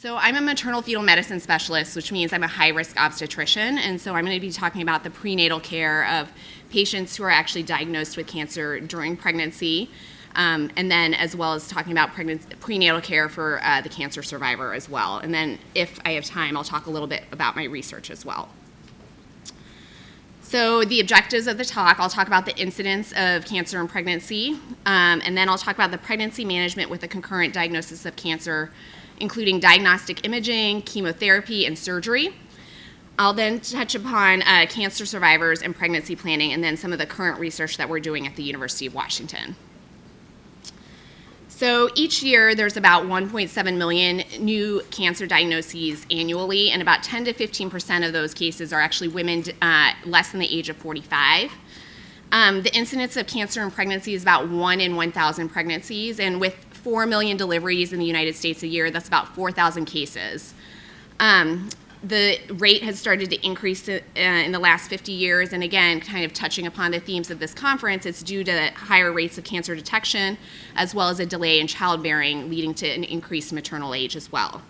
So I'm a maternal fetal medicine specialist, which means I'm a high-risk obstetrician, and so I'm going to be talking about the prenatal care of patients who are actually diagnosed with cancer during pregnancy, and then as well as talking about prenatal care for the cancer survivor as well. And then if I have time, I'll talk a little bit about my research as well. So the objectives of the talk, I'll talk about the incidence of cancer in pregnancy, and then I'll talk about the pregnancy management with a concurrent diagnosis of cancer, including diagnostic imaging, chemotherapy, and surgery. I'll then touch upon cancer survivors and pregnancy planning, and then some of the current research that we're doing at the University of Washington. So each year, there's about 1.7 million new cancer diagnoses annually, and about 10 to 15% of those cases are actually women less than the age of 45. The incidence of cancer in pregnancy is about 1 in 1,000 pregnancies, and with 4 million deliveries in the United States a year, that's about 4,000 cases. The rate has started to increase in the last 50 years, and again, kind of touching upon the themes of this conference, it's due to higher rates of cancer detection, as well as a delay in childbearing, leading to an increased maternal age as well.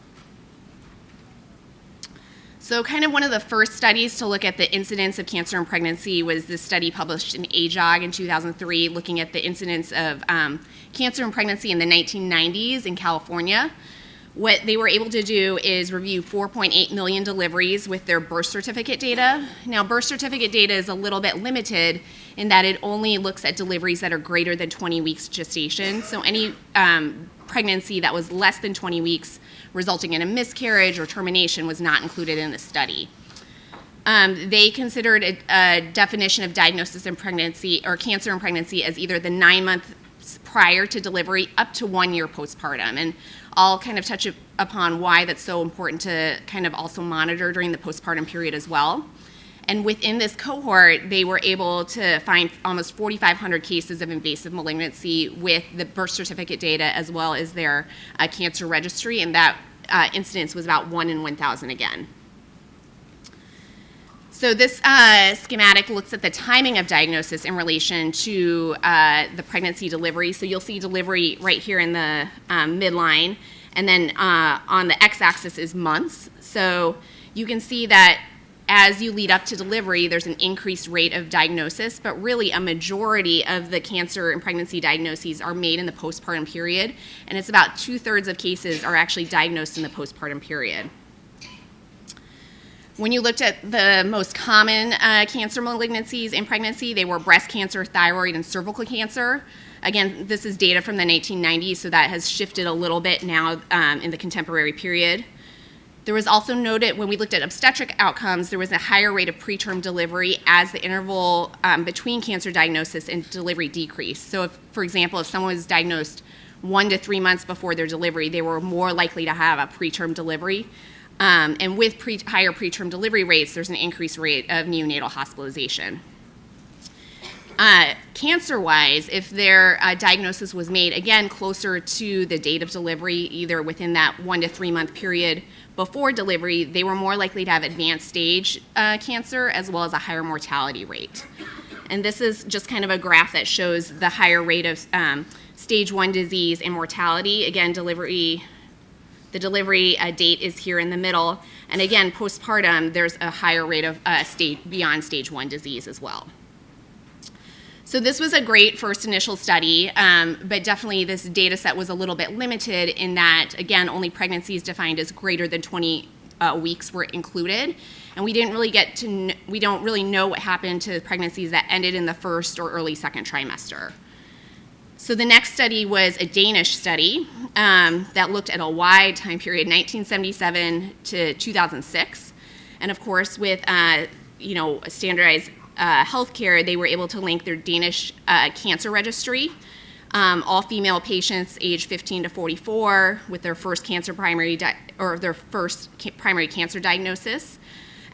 So kind of one of the first studies to look at the incidence of cancer in pregnancy was this study published in AJOG in 2003, looking at the incidence of cancer in pregnancy in the 1990s in California. What they were able to do is review 4.8 million deliveries with their birth certificate data. Now, birth certificate data is a little bit limited in that it only looks at deliveries that are greater than 20 weeks gestation. So any pregnancy that was less than 20 weeks resulting in a miscarriage or termination was not included in the study. They considered a definition of diagnosis in pregnancy or cancer in pregnancy as either the 9 months prior to delivery up to 1 year postpartum. And I'll kind of touch upon why that's so important to kind of also monitor during the postpartum period as well. And within this cohort, they were able to find almost 4,500 cases of invasive malignancy with the birth certificate data as well as their cancer registry, and that incidence was about 1 in 1,000 again. So this schematic looks at the timing of diagnosis in relation to the pregnancy delivery. So you'll see delivery right here in the midline, and then on the x-axis is months. So you can see that as you lead up to delivery, there's an increased rate of diagnosis, but really a majority of the cancer and pregnancy diagnoses are made in the postpartum period, and it's about 2/3 of cases are actually diagnosed in the postpartum period. When you looked at the most common cancer malignancies in pregnancy, they were breast cancer, thyroid, and cervical cancer. Again, this is data from the 1990s, so that has shifted a little bit now in the contemporary period. There was also noted when we looked at obstetric outcomes, there was a higher rate of preterm delivery as the interval between cancer diagnosis and delivery decreased. So if, for example, if someone was diagnosed 1 to 3 months before their delivery, they were more likely to have a preterm delivery. And with higher preterm delivery rates, there's an increased rate of neonatal hospitalization. Cancer-wise, if their diagnosis was made, again, closer to the date of delivery, either within that 1 to 3 month period before delivery, they were more likely to have advanced stage cancer as well as a higher mortality rate. And this is just kind of a graph that shows the higher rate of stage 1 disease and mortality. Again, the delivery date is here in the middle. And again, postpartum, there's a higher rate of beyond stage 1 disease as well. So this was a great first initial study, but definitely this data set was a little bit limited in that, again, only pregnancies defined as greater than 20 weeks were included. And we don't really know what happened to pregnancies that ended in the first or early second trimester. So the next study was a Danish study that looked at a wide time period, 1977 to 2006. And of course, with standardized healthcare, they were able to link their Danish cancer registry, all female patients aged 15 to 44 with their first primary cancer diagnosis.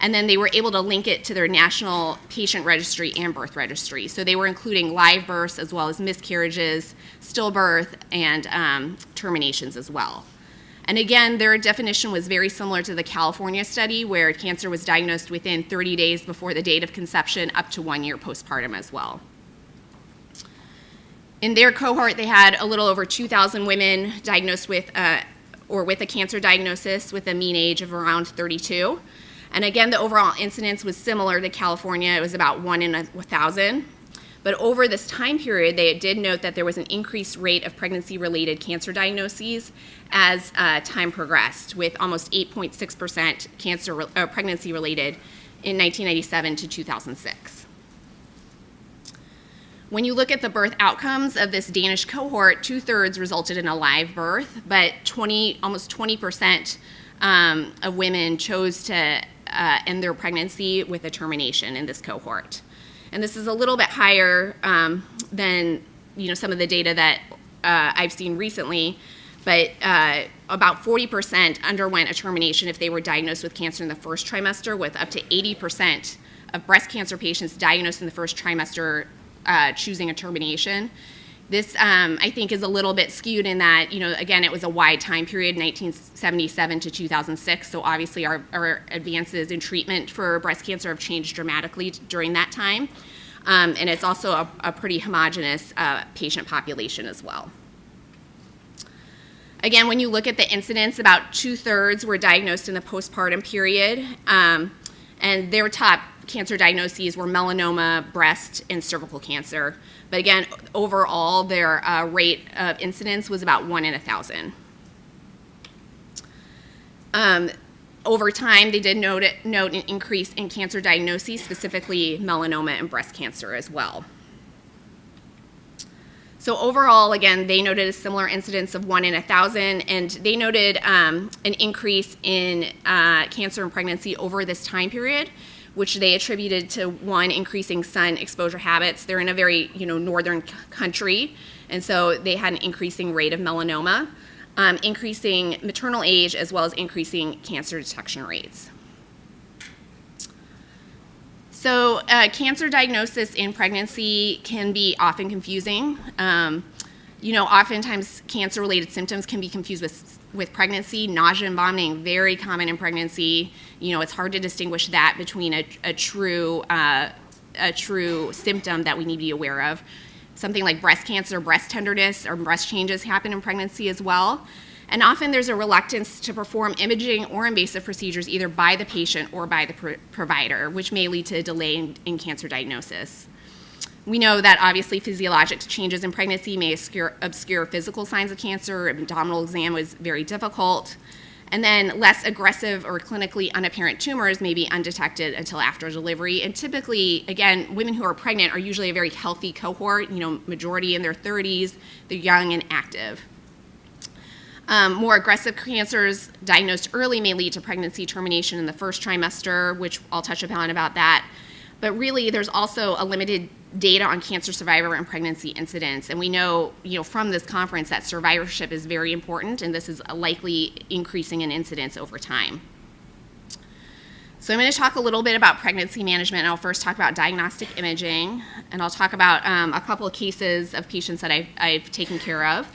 And then they were able to link it to their national patient registry and birth registry. So they were including live births as well as miscarriages, stillbirth, and terminations as well. And again, their definition was very similar to the California study, where cancer was diagnosed within 30 days before the date of conception up to 1 year postpartum as well. In their cohort, they had a little over 2,000 women diagnosed with or with a cancer diagnosis with a mean age of around 32. And again, the overall incidence was similar to California. It was about 1 in 1,000. But over this time period, they did note that there was an increased rate of pregnancy-related cancer diagnoses as time progressed, with almost 8.6% pregnancy-related in 1997 to 2006. When you look at the birth outcomes of this Danish cohort, 2/3 resulted in a live birth, but almost 20% of women chose to end their pregnancy with a termination in this cohort. And this is a little bit higher than some of the data that I've seen recently, but about 40% underwent a termination if they were diagnosed with cancer in the first trimester, with up to 80% of breast cancer patients diagnosed in the first trimester choosing a termination. This, I think, is a little bit skewed in that, again, it was a wide time period, 1977 to 2006, so obviously our advances in treatment for breast cancer have changed dramatically during that time, and it's also a pretty homogeneous patient population as well. Again, when you look at the incidence, about 2/3 were diagnosed in the postpartum period, and their top cancer diagnoses were melanoma, breast, and cervical cancer. But again, overall, their rate of incidence was about 1 in 1,000. Over time, they did note an increase in cancer diagnoses, specifically melanoma and breast cancer as well. So overall, again, they noted a similar incidence of 1 in 1,000, and they noted an increase in cancer and pregnancy over this time period, which they attributed to, one, increasing sun exposure habits. They're in a very northern country, and so they had an increasing rate of melanoma, increasing maternal age, as well as increasing cancer detection rates. So cancer diagnosis in pregnancy can be often confusing. Oftentimes cancer-related symptoms can be confused with pregnancy. Nausea and vomiting, very common in pregnancy. It's hard to distinguish that between a true symptom that we need to be aware of. Something like breast cancer, breast tenderness, or breast changes happen in pregnancy as well. And often there's a reluctance to perform imaging or invasive procedures either by the patient or by the provider, which may lead to a delay in cancer diagnosis. We know that obviously physiologic changes in pregnancy may obscure physical signs of cancer. Abdominal exam was very difficult. And then less aggressive or clinically unapparent tumors may be undetected until after delivery. And typically, again, women who are pregnant are usually a very healthy cohort, majority in their 30s, they're young and active. More aggressive cancers diagnosed early may lead to pregnancy termination in the first trimester, which I'll touch upon about that. But really, there's also a limited data on cancer survivor and pregnancy incidence. And we know, from this conference that survivorship is very important, and this is likely increasing in incidence over time. So I'm going to talk a little bit about pregnancy management, and I'll first talk about diagnostic imaging, and I'll talk about a couple of cases of patients that I've taken care of.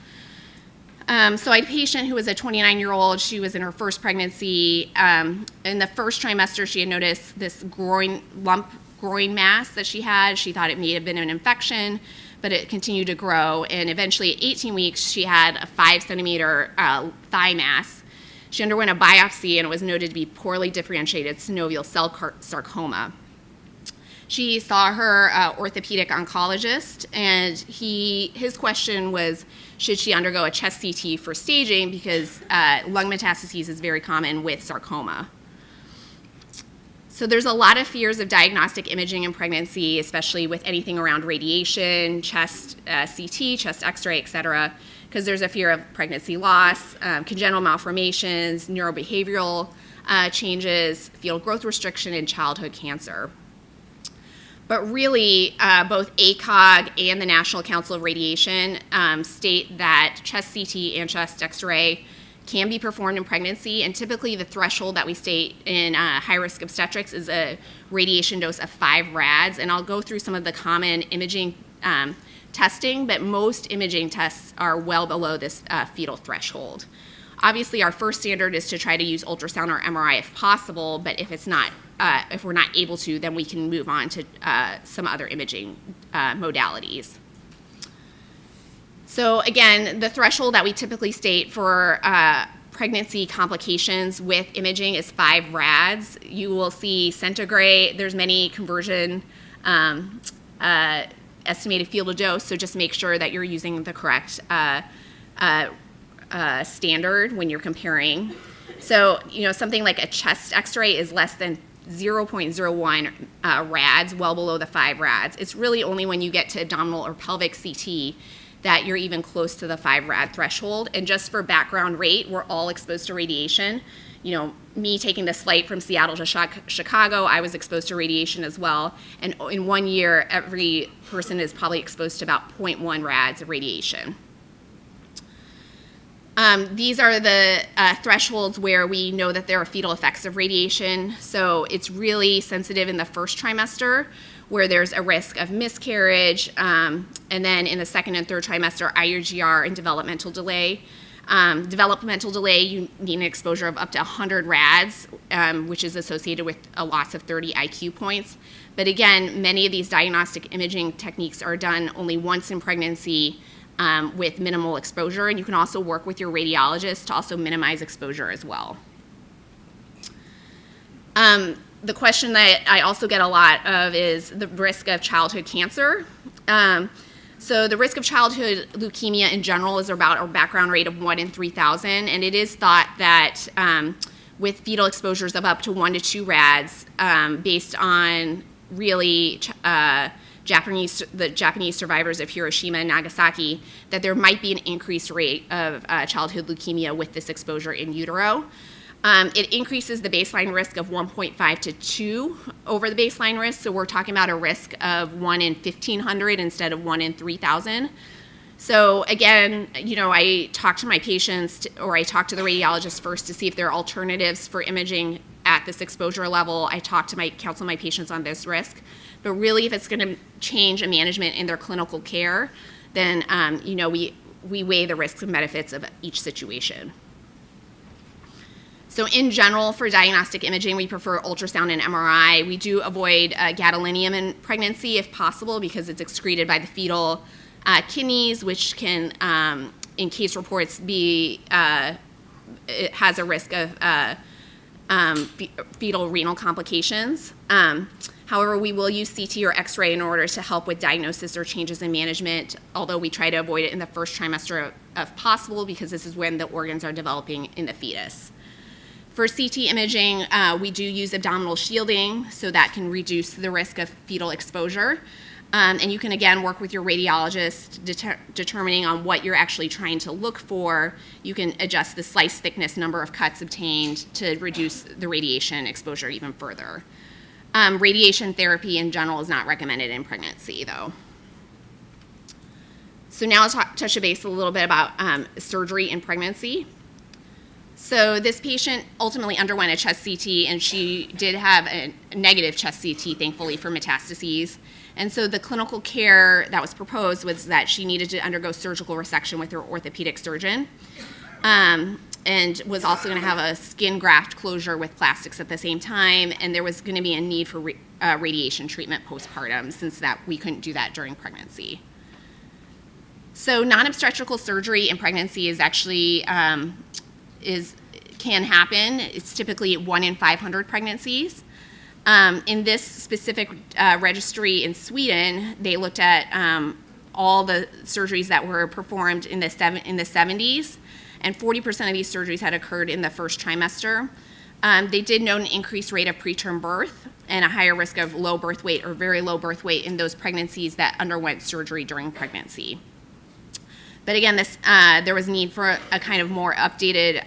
So I had a patient who was a 29-year-old. She was in her first pregnancy. In the first trimester, she had noticed this groin mass that she had. She thought it may have been an infection, but it continued to grow. And eventually, at 18 weeks, she had a 5-centimeter thigh mass. She underwent a biopsy, and it was noted to be poorly differentiated synovial cell sarcoma. She saw her orthopedic oncologist, and his question was, should she undergo a chest CT for staging, because lung metastases is very common with sarcoma. So there's a lot of fears of diagnostic imaging in pregnancy, especially with anything around radiation, chest CT, chest x-ray, et cetera, because there's a fear of pregnancy loss, congenital malformations, neurobehavioral changes, fetal growth restriction, and childhood cancer. But really, both ACOG and the National Council of Radiation state that chest CT and chest x-ray can be performed in pregnancy, and typically the threshold that we state in high-risk obstetrics is a radiation dose of 5 rads, and I'll go through some of the common imaging testing, but most imaging tests are well below this fetal threshold. Obviously, our first standard is to try to use ultrasound or MRI if possible, but if we're not able to, then we can move on to some other imaging modalities. So again, the threshold that we typically state for pregnancy complications with imaging is 5 rads. You will see centigrade. There's many conversion estimated fetal dose, so just make sure that you're using the correct standard when you're comparing. So, something like a chest x-ray is less than 0.01 rads, well below the 5 rads. It's really only when you get to abdominal or pelvic CT that you're even close to the 5 rad threshold. And just for background rate, we're all exposed to radiation. Me taking this flight from Seattle to Chicago, I was exposed to radiation as well. And in 1 year, every person is probably exposed to about 0.1 rads of radiation. These are the thresholds where we know that there are fetal effects of radiation. So it's really sensitive in the first trimester, where there's a risk of miscarriage, and then in the second and third trimester, IUGR and developmental delay. Developmental delay, you need an exposure of up to 100 rads, which is associated with a loss of 30 IQ points. But again, many of these diagnostic imaging techniques are done only once in pregnancy, with minimal exposure, and you can also work with your radiologist to also minimize exposure as well. The question that I also get a lot of is the risk of childhood cancer. So the risk of childhood leukemia in general is about a background rate of 1 in 3,000, and it is thought that with fetal exposures of up to 1 to 2 rads, based on really the Japanese survivors of Hiroshima and Nagasaki, that there might be an increased rate of childhood leukemia with this exposure in utero. It increases the baseline risk of 1.5 to 2 over the baseline risk, so we're talking about a risk of 1 in 1,500 instead of 1 in 3,000. So again, I talk to my patients, or I talk to the radiologist first to see if there are alternatives for imaging at this exposure level. I counsel my patients on this risk. But really, if it's going to change a management in their clinical care, then we weigh the risks and benefits of each situation. So in general, for diagnostic imaging, we prefer ultrasound and MRI. We do avoid gadolinium in pregnancy if possible, because it's excreted by the fetal kidneys, which can, in case reports, it has a risk of fetal renal complications. However, we will use CT or X-ray in order to help with diagnosis or changes in management, although we try to avoid it in the first trimester if possible, because this is when the organs are developing in the fetus. For CT imaging, we do use abdominal shielding, so that can reduce the risk of fetal exposure. And you can, again, work with your radiologist determining on what you're actually trying to look for. You can adjust the slice thickness, number of cuts obtained to reduce the radiation exposure even further. Radiation therapy in general is not recommended in pregnancy, though. So now let's touch base a little bit about surgery in pregnancy. So this patient ultimately underwent a chest CT, and she did have a negative chest CT, thankfully, for metastases. And so the clinical care that was proposed was that she needed to undergo surgical resection with her orthopedic surgeon, and was also going to have a skin graft closure with plastics at the same time, and there was going to be a need for radiation treatment postpartum, since that we couldn't do that during pregnancy. So non-obstetrical surgery in pregnancy is actually can happen. It's typically 1 in 500 pregnancies. In this specific registry in Sweden, they looked at all the surgeries that were performed in the 70s, and 40% of these surgeries had occurred in the first trimester. They did note an increased rate of preterm birth and a higher risk of low birth weight or very low birth weight in those pregnancies that underwent surgery during pregnancy. But again, there was need for a kind of more updated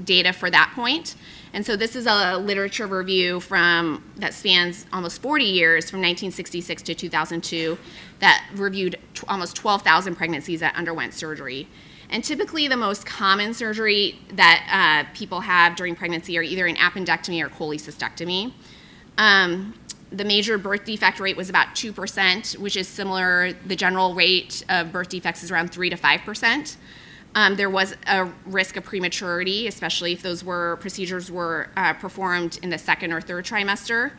data for that point. And so this is a literature review that spans almost 40 years, from 1966 to 2002, that reviewed almost 12,000 pregnancies that underwent surgery. And typically the most common surgery that people have during pregnancy are either an appendectomy or cholecystectomy. The major birth defect rate was about 2%, which is similar. The general rate of birth defects is around 3 to 5%. There was a risk of prematurity, especially if those procedures were performed in the second or third trimester.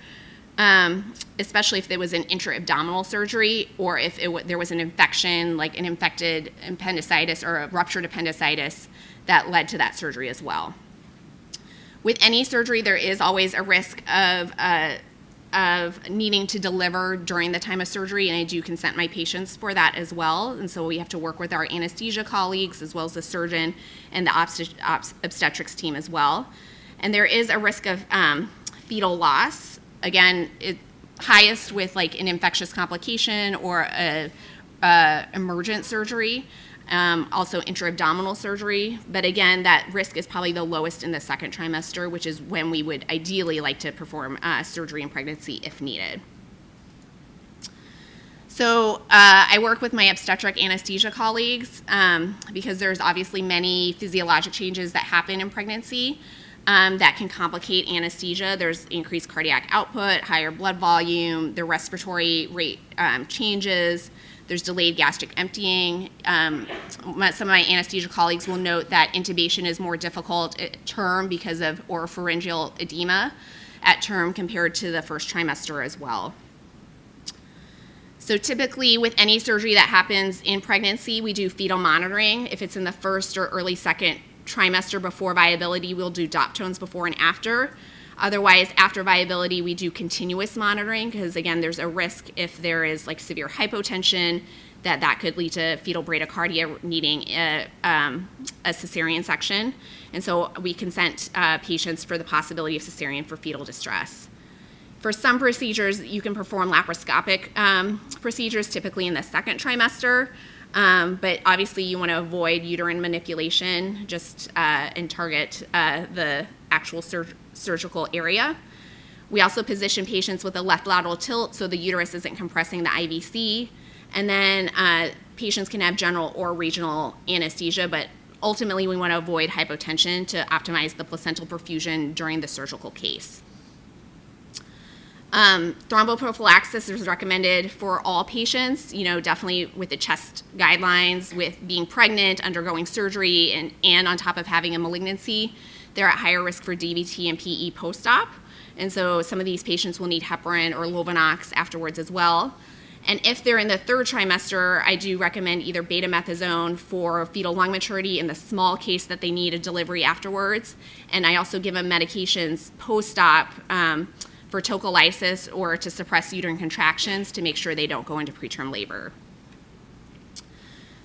especially if there was an intra-abdominal surgery or if there was an infection, like an infected appendicitis or a ruptured appendicitis that led to that surgery as well. With any surgery, there is always a risk of needing to deliver during the time of surgery, and I do consent my patients for that as well. And so we have to work with our anesthesia colleagues as well as the surgeon and the obstetrics team as well. And there is a risk of fetal loss. Again, highest with like an infectious complication or a emergent surgery. Also intra-abdominal surgery, but again, that risk is probably the lowest in the second trimester, which is when we would ideally like to perform surgery in pregnancy if needed. So I work with my obstetric anesthesia colleagues because there's obviously many physiologic changes that happen in pregnancy that can complicate anesthesia. There's increased cardiac output, higher blood volume, the respiratory rate changes. There's delayed gastric emptying. Some of my anesthesia colleagues will note that intubation is more difficult at term because of oropharyngeal edema at term compared to the first trimester as well. So typically with any surgery that happens in pregnancy, we do fetal monitoring. If it's in the first or early second trimester before viability, we'll do DOP tones before and after. Otherwise, after viability, we do continuous monitoring because, again, there's a risk if there is like severe hypotension that could lead to fetal bradycardia needing a cesarean section. And so we consent patients for the possibility of cesarean for fetal distress. For some procedures, you can perform laparoscopic procedures typically in the second trimester, but obviously you want to avoid uterine manipulation and target the actual surgical area. We also position patients with a left lateral tilt so the uterus isn't compressing the IVC. And then patients can have general or regional anesthesia, but ultimately we want to avoid hypotension to optimize the placental perfusion during the surgical case. Thromboprophylaxis is recommended for all patients, definitely with the chest guidelines, with being pregnant, undergoing surgery, and on top of having a malignancy. They're at higher risk for DVT and PE post-op. And so some of these patients will need heparin or Lovenox afterwards as well. And if they're in the third trimester, I do recommend either betamethasone for fetal lung maturity in the small case that they need a delivery afterwards. And I also give them medications post-op for tocolysis or to suppress uterine contractions to make sure they don't go into preterm labor.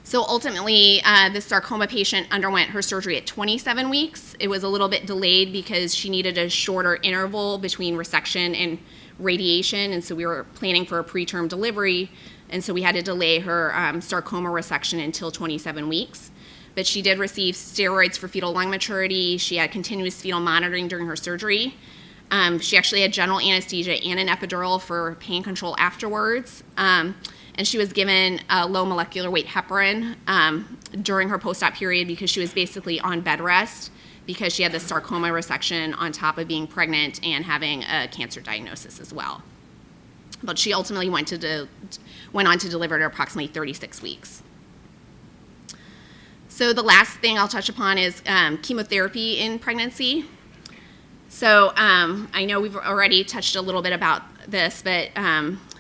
So ultimately, this sarcoma patient underwent her surgery at 27 weeks. It was a little bit delayed because she needed a shorter interval between resection and radiation, and so we were planning for a preterm delivery, and so we had to delay her sarcoma resection until 27 weeks. But she did receive steroids for fetal lung maturity. She had continuous fetal monitoring during her surgery. She actually had general anesthesia and an epidural for pain control afterwards. And she was given low molecular weight heparin during her post-op period because she was basically on bed rest because she had the sarcoma resection on top of being pregnant and having a cancer diagnosis as well. But she ultimately went on to deliver at approximately 36 weeks. So the last thing I'll touch upon is chemotherapy in pregnancy. So I know we've already touched a little bit about this, but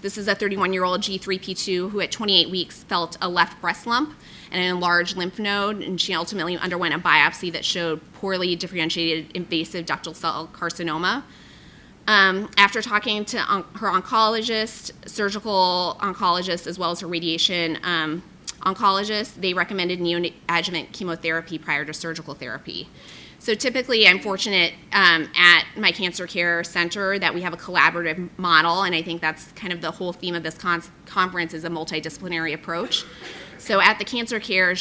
this is a 31-year-old G3P2 who at 28 weeks felt a left breast lump and an enlarged lymph node, and she ultimately underwent a biopsy that showed poorly differentiated invasive ductal cell carcinoma. After talking to her oncologist, surgical oncologist, as well as her radiation oncologist, they recommended neoadjuvant chemotherapy prior to surgical therapy. So typically, I'm fortunate at my cancer care center that we have a collaborative model, and I think that's kind of the whole theme of this conference is a multidisciplinary approach. So at the cancer care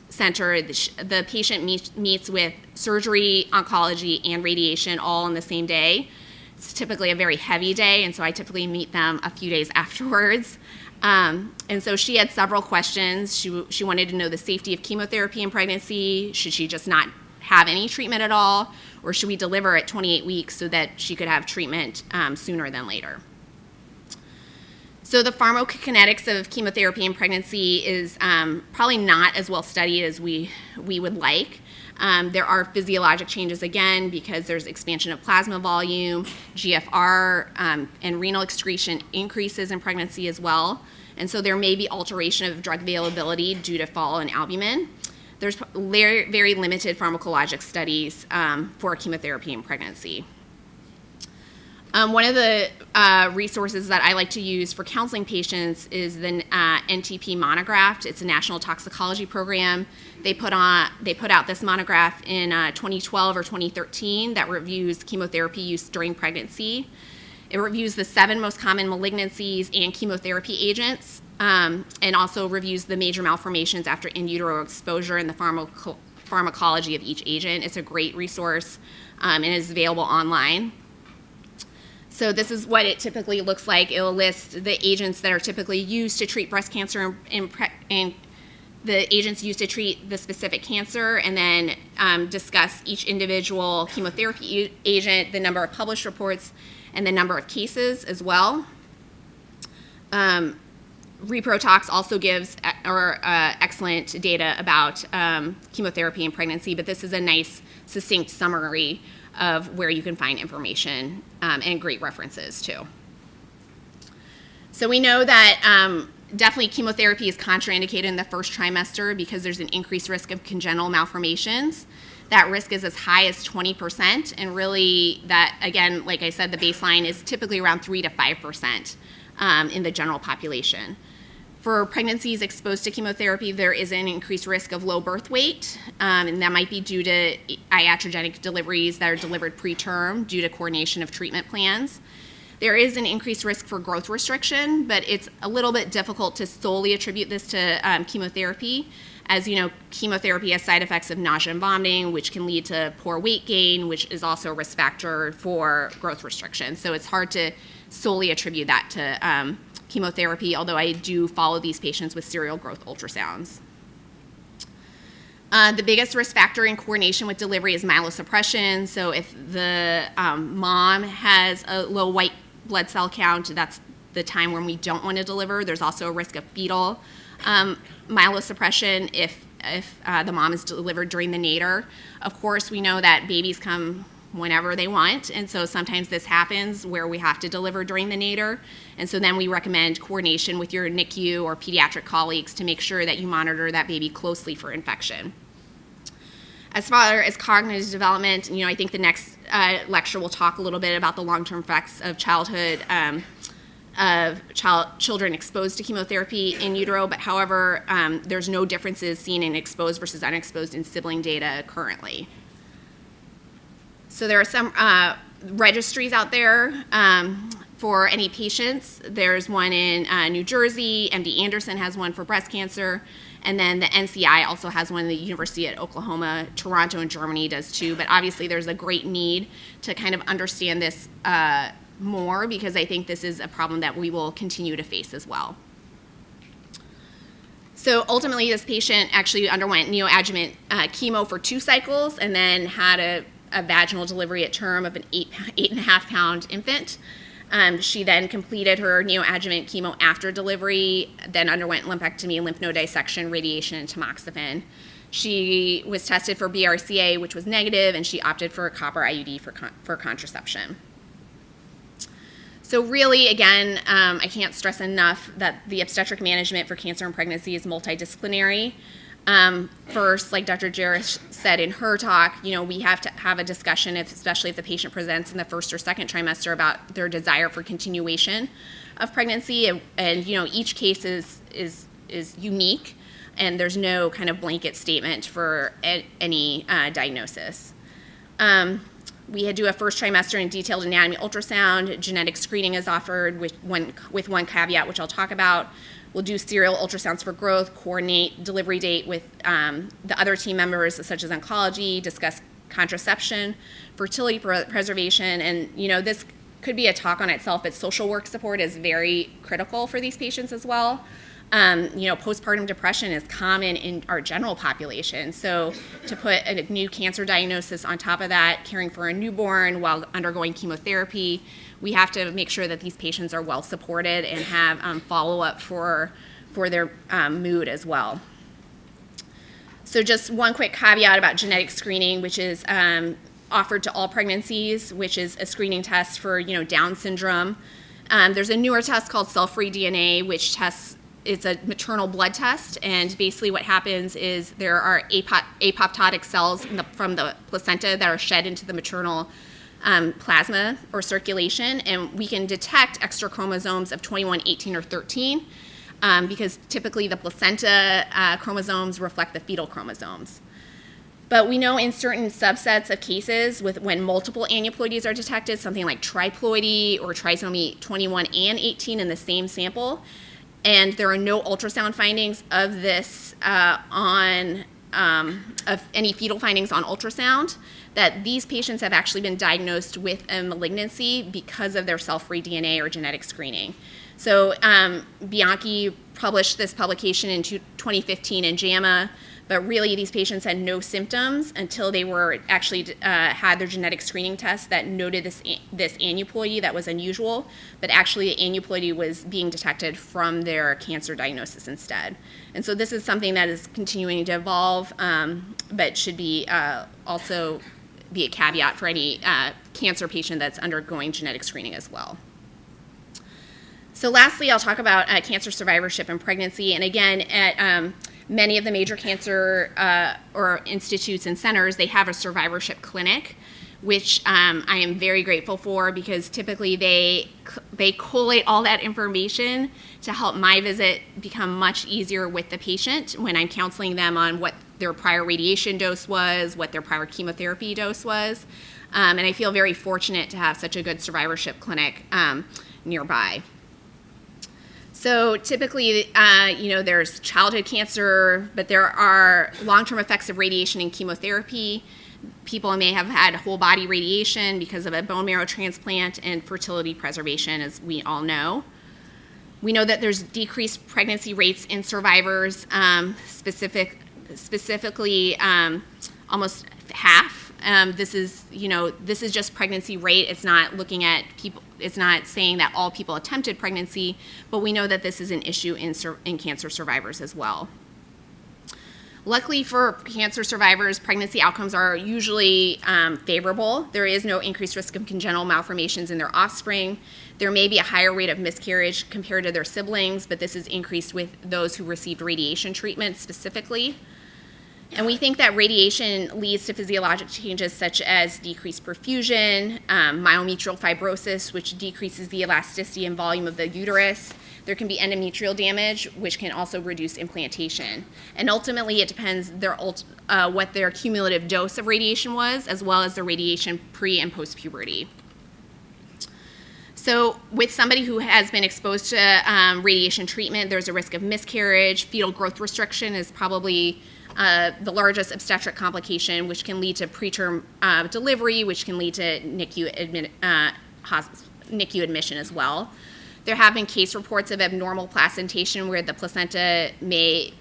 center, the patient meets with surgery, oncology, and radiation all on the same day. It's typically a very heavy day, and so I typically meet them a few days afterwards. And so she had several questions. She wanted to know the safety of chemotherapy in pregnancy. Should she just not have any treatment at all, or should we deliver at 28 weeks so that she could have treatment sooner than later? So the pharmacokinetics of chemotherapy in pregnancy is probably not as well studied as we would like. There are physiologic changes again because there's expansion of plasma volume, GFR, and renal excretion increases in pregnancy as well. And so there may be alteration of drug availability due to fall in albumin. There's very limited pharmacologic studies for chemotherapy in pregnancy. One of the resources that I like to use for counseling patients is the NTP monograph. It's a national toxicology program. They put out this monograph in 2012 or 2013 that reviews chemotherapy use during pregnancy. It reviews the 7 most common malignancies and chemotherapy agents, and also reviews the major malformations after in utero exposure and the pharmacology of each agent. It's a great resource and is available online. So this is what it typically looks like. It'll list the agents that are typically used to treat breast cancer and the agents used to treat the specific cancer, and then discuss each individual chemotherapy agent, the number of published reports, and the number of cases as well. ReproTox also gives excellent data about chemotherapy and pregnancy, but this is a nice, succinct summary of where you can find information and great references too. So we know that definitely chemotherapy is contraindicated in the first trimester because there's an increased risk of congenital malformations. That risk is as high as 20%, and really that, again, like I said, the baseline is typically around 3 to 5% in the general population. For pregnancies exposed to chemotherapy, there is an increased risk of low birth weight, and that might be due to iatrogenic deliveries that are delivered preterm due to coordination of treatment plans. There is an increased risk for growth restriction, but it's a little bit difficult to solely attribute this to chemotherapy. As you know, chemotherapy has side effects of nausea and vomiting, which can lead to poor weight gain, which is also a risk factor for growth restriction. So it's hard to solely attribute that to chemotherapy, although I do follow these patients with serial growth ultrasounds. The biggest risk factor in coordination with delivery is myelosuppression. So if the mom has a low white blood cell count, that's the time when we don't want to deliver. There's also a risk of fetal myelosuppression if the mom is delivered during the nadir. Of course, we know that babies come whenever they want, and so sometimes this happens where we have to deliver during the nadir, and so then we recommend coordination with your NICU or pediatric colleagues to make sure that you monitor that baby closely for infection. As far as cognitive development, you know, I think the next lecture will talk a little bit about the long-term effects of children exposed to chemotherapy in utero, but however, there's no differences seen in exposed versus unexposed in sibling data currently. So there are some registries out there for any patients. There's one in New Jersey, MD Anderson has one for breast cancer, and then the NCI also has one. The University at Oklahoma, Toronto, and Germany does too, but obviously there's a great need to kind of understand this more, because I think this is a problem that we will continue to face as well. So ultimately, this patient actually underwent neoadjuvant chemo for 2 cycles and then had a vaginal delivery at term of an 8.5 pound infant. She then completed her neoadjuvant chemo after delivery, then underwent lumpectomy, lymph node dissection, radiation, and tamoxifen. She was tested for BRCA, which was negative, and she opted for a copper IUD for contraception. So really, again, I can't stress enough that the obstetric management for cancer and pregnancy is multidisciplinary. First, like Dr. Jarrett said in her talk, you know, we have to have a discussion, especially if the patient presents in the first or second trimester, about their desire for continuation of pregnancy. And you know, each case is unique, and there's no kind of blanket statement for any diagnosis. We do a first trimester and detailed anatomy ultrasound. Genetic screening is offered with one caveat, which I'll talk about. We'll do serial ultrasounds for growth, coordinate delivery date with the other team members, such as oncology, discuss contraception, fertility preservation, and you know, this could be a talk on itself, but social work support is very critical for these patients as well. Postpartum depression is common in our general population. So to put a new cancer diagnosis on top of that, caring for a newborn while undergoing chemotherapy, we have to make sure that these patients are well supported and have follow-up for their mood as well. So just one quick caveat about genetic screening, which is offered to all pregnancies, which is a screening test for Down syndrome. There's a newer test called cell-free DNA, which it's a maternal blood test, and basically what happens is there are apoptotic cells from the placenta that are shed into the maternal plasma or circulation, and we can detect extra chromosomes of 21, 18, or 13 because typically the placenta chromosomes reflect the fetal chromosomes. But we know in certain subsets of cases when multiple aneuploidies are detected, something like triploidy or trisomy 21 and 18 in the same sample, and there are no ultrasound findings of this of any fetal findings on ultrasound, that these patients have actually been diagnosed with a malignancy because of their cell-free DNA or genetic screening. So Bianchi published this publication in 2015 in JAMA, but really these patients had no symptoms until they were actually had their genetic screening test that noted this aneuploidy that was unusual, but actually the aneuploidy was being detected from their cancer diagnosis instead. And so this is something that is continuing to evolve, but should be also be a caveat for any cancer patient that's undergoing genetic screening as well. So lastly, I'll talk about cancer survivorship and pregnancy. And again, at many of the major cancer or institutes and centers, they have a survivorship clinic, which I am very grateful for, because typically they collate all that information to help my visit become much easier with the patient when I'm counseling them on what their prior radiation dose was, what their prior chemotherapy dose was. And I feel very fortunate to have such a good survivorship clinic nearby. So typically, there's childhood cancer, but there are long-term effects of radiation and chemotherapy. People may have had whole body radiation because of a bone marrow transplant and fertility preservation, as we all know. We know that there's decreased pregnancy rates in survivors, specifically almost half. This is just pregnancy rate. It's not looking at people. It's not saying that all people attempted pregnancy, but we know that this is an issue in cancer survivors as well. Luckily for cancer survivors, pregnancy outcomes are usually favorable. There is no increased risk of congenital malformations in their offspring. There may be a higher rate of miscarriage compared to their siblings, but this is increased with those who received radiation treatment specifically. And we think that radiation leads to physiologic changes such as decreased perfusion, myometrial fibrosis, which decreases the elasticity and volume of the uterus. There can be endometrial damage, which can also reduce implantation. And ultimately, it depends what their cumulative dose of radiation was, as well as the radiation pre- and post-puberty. So with somebody who has been exposed to radiation treatment, there's a risk of miscarriage. Fetal growth restriction is probably the largest obstetric complication, which can lead to preterm delivery, which can lead to NICU admission as well. There have been case reports of abnormal placentation where the placenta may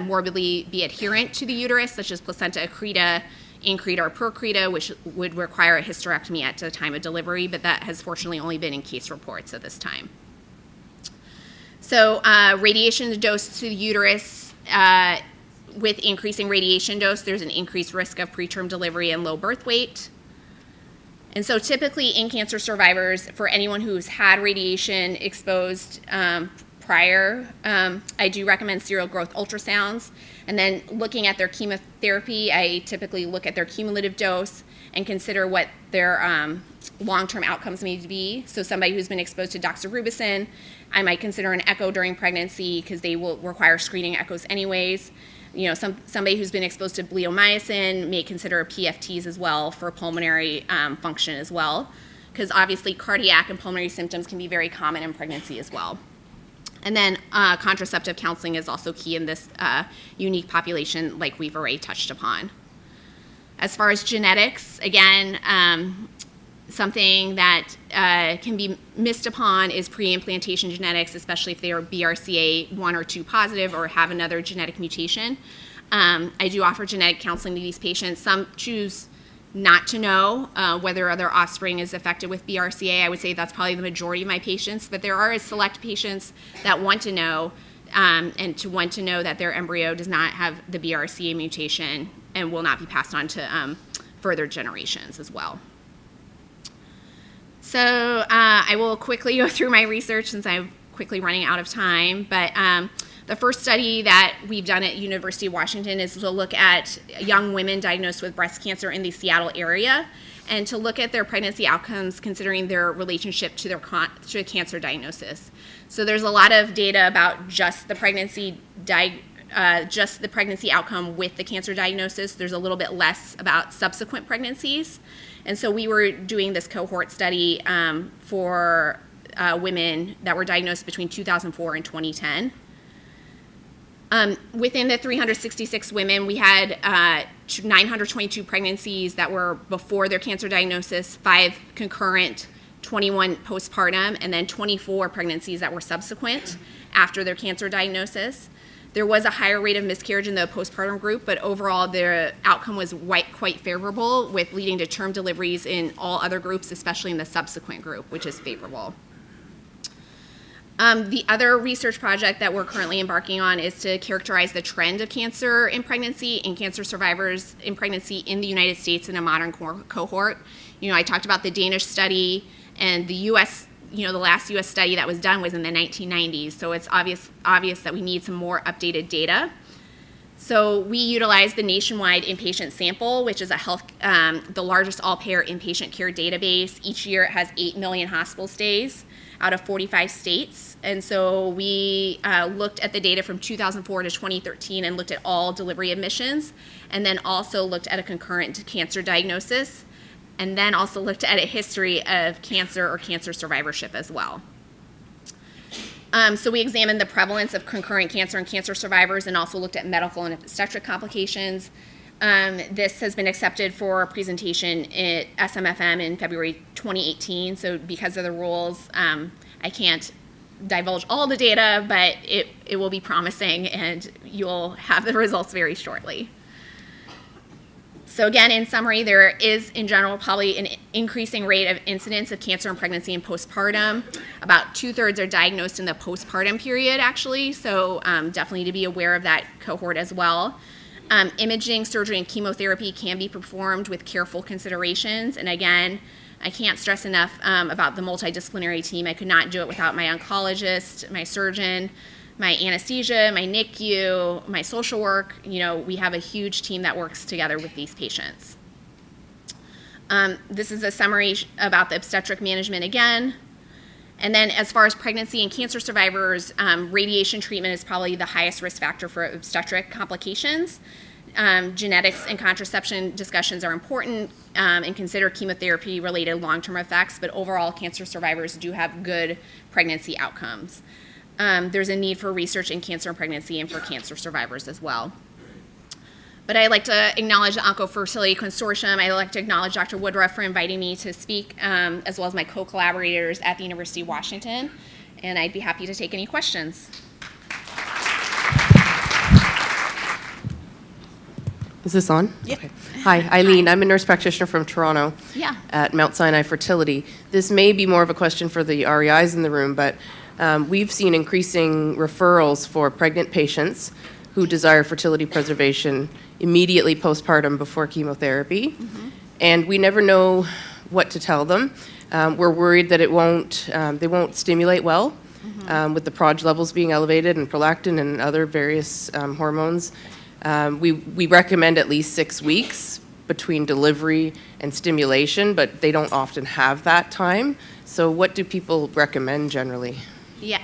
morbidly be adherent to the uterus, such as placenta accreta, increta, or procreta, which would require a hysterectomy at the time of delivery, but that has fortunately only been in case reports at this time. So radiation dose to the uterus, with increasing radiation dose, there's an increased risk of preterm delivery and low birth weight. And so typically in cancer survivors, for anyone who's had radiation exposed prior, I do recommend serial growth ultrasounds. And then looking at their chemotherapy, I typically look at their cumulative dose and consider what their long-term outcomes may be. So somebody who's been exposed to doxorubicin, I might consider an echo during pregnancy because they will require screening echoes anyways. Somebody who's been exposed to bleomycin may consider PFTs as well for pulmonary function as well, because obviously cardiac and pulmonary symptoms can be very common in pregnancy as well. And then contraceptive counseling is also key in this unique population, like we've already touched upon. As far as genetics, again, Something that can be missed upon is pre-implantation genetics, especially if they are BRCA1 or 2 positive or have another genetic mutation. I do offer genetic counseling to these patients. Some choose not to know whether their offspring is affected with BRCA. I would say that's probably the majority of my patients, but there are select patients that want to know and to want to know that their embryo does not have the BRCA mutation and will not be passed on to further generations as well. So I will quickly go through my research since I'm quickly running out of time, but the first study that we've done at University of Washington is to look at young women diagnosed with breast cancer in the Seattle area and to look at their pregnancy outcomes considering their relationship to their cancer diagnosis. So there's a lot of data about just the pregnancy outcome with the cancer diagnosis. There's a little bit less about subsequent pregnancies. And so we were doing this cohort study for women that were diagnosed between 2004 and 2010. Within the 366 women, we had 922 pregnancies that were before their cancer diagnosis, 5 concurrent, 21 postpartum, and then 24 pregnancies that were subsequent after their cancer diagnosis. There was a higher rate of miscarriage in the postpartum group, but overall the outcome was quite favorable, with leading to term deliveries in all other groups, especially in the subsequent group, which is favorable. The other research project that we're currently embarking on is to characterize the trend of cancer in pregnancy and cancer survivors in pregnancy in the United States in a modern cohort. You know, I talked about the Danish study, and the U.S., the last U.S. study that was done was in the 1990s, so it's obvious that we need some more updated data. So we utilize the nationwide inpatient sample, which is the largest all-payer inpatient care database. Each year it has 8 million hospital stays out of 45 states. And so we looked at the data from 2004 to 2013 and looked at all delivery admissions, and then also looked at a concurrent cancer diagnosis, and then also looked at a history of cancer or cancer survivorship as well. So we examined the prevalence of concurrent cancer and cancer survivors and also looked at medical and obstetric complications. This has been accepted for presentation at SMFM in February 2018, so because of the rules, I can't divulge all the data, but it will be promising and you'll have the results very shortly. So again, in summary, there is, in general, probably an increasing rate of incidence of cancer in pregnancy and postpartum. About 2/3 are diagnosed in the postpartum period, actually, so definitely to be aware of that cohort as well. Imaging, surgery, and chemotherapy can be performed with careful considerations, and again, I can't stress enough about the multidisciplinary team. I could not do it without my oncologist, my surgeon, my anesthesia, my NICU, my social work. We have a huge team that works together with these patients. This is a summary about the obstetric management again. And then as far as pregnancy and cancer survivors, radiation treatment is probably the highest risk factor for obstetric complications. Genetics and contraception discussions are important, and consider chemotherapy-related long-term effects, but overall cancer survivors do have good pregnancy outcomes. There's a need for research in cancer and pregnancy and for cancer survivors as well. But I'd like to acknowledge the Oncofertility Consortium. I'd like to acknowledge Dr. Woodruff for inviting me to speak, as well as my co-collaborators at the University of Washington, and I'd be happy to take any questions. Is this on? Yeah. Okay. Hi, Eileen. I'm a nurse practitioner from Toronto at Mount Sinai Fertility. This may be more of a question for the REIs in the room, but we've seen increasing referrals for pregnant patients who desire fertility preservation immediately postpartum before chemotherapy. Mm-hmm. And we never know what to tell them. We're worried that they won't stimulate well, mm-hmm. With the prog levels being elevated and prolactin and other various hormones. We recommend at least 6 weeks between delivery and stimulation, but they don't often have that time. So what do people recommend generally? Yeah,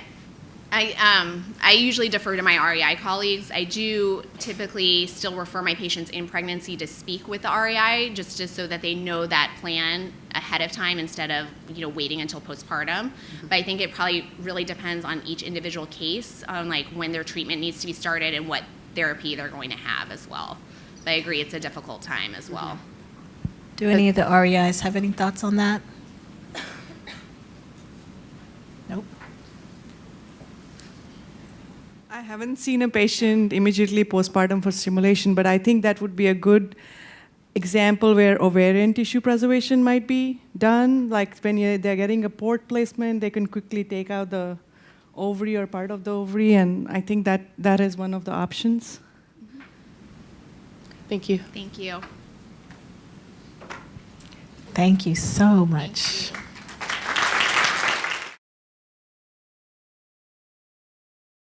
I usually defer to my REI colleagues. I do typically still refer my patients in pregnancy to speak with the REI, just so that they know that plan ahead of time instead of waiting until postpartum. Mm-hmm. But I think it probably really depends on each individual case, on like when their treatment needs to be started and what therapy they're going to have as well. But I agree, it's a difficult time as well. Do any of the REIs have any thoughts on that? haven't seen a patient immediately postpartum for stimulation, but I think that would be a good example where ovarian tissue preservation might be done. Like when they're getting a port placement, they can quickly take out the ovary or part of the ovary, and I think that is one of the options. Thank you. Thank you. Thank you so much.